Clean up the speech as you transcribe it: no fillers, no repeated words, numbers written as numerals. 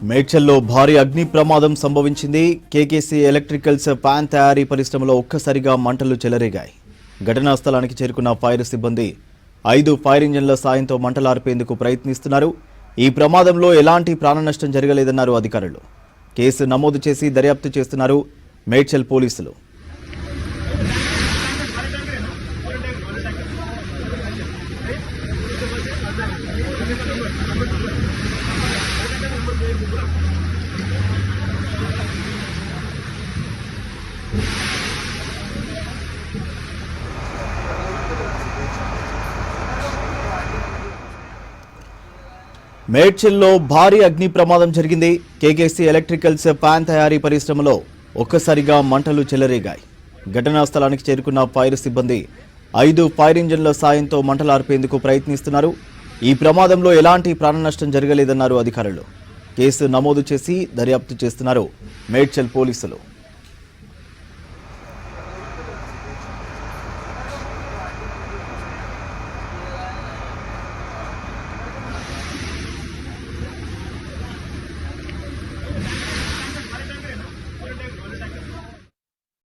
మేడ్చల్లో భారీ అగ్ని ప్రమాదం సంభవించింది. కేకేసీ ఎలక్ట్రికల్స్ ఫ్యాన్ తయారీ పరిశ్రమలో ఒక్కసారిగా మంటలు చెలరేగాయి. ఘటనా స్థలానికి చేరుకున్న ఫైర్ సిబ్బంది 5 ఫైర్ ఇంజన్ల సాయంతో మంటలార్పేందుకు ప్రయత్నిస్తున్నారు. ఈ ప్రమాదంలో ఎలాంటి ప్రాణ నష్టం జరగలేదన్నారు అధికారులు. కేసు నమోదు చేసి దర్యాప్తు చేస్తున్నారు మేడ్చల్ పోలీసులు. మేడ్చల్లో భారీ అగ్ని ప్రమాదం జరిగింది. కేకేసీ ఎలక్ట్రికల్స్ ఫ్యాన్ తయారీ పరిశ్రమలో ఒక్కసారిగా మంటలు చెలరేగాయి. ఘటనా స్థలానికి చేరుకున్న ఫైర్ సిబ్బంది 5 ఫైర్ ఇంజన్ల సాయంతో మంటలార్పేందుకు ప్రయత్నిస్తున్నారు. ఈ ప్రమాదంలో ఎలాంటి ప్రాణ నష్టం జరగలేదన్నారు అధికారులు. కేసు నమోదు చేసి దర్యాప్తు చేస్తున్నారు మేడ్చల్ పోలీసులు.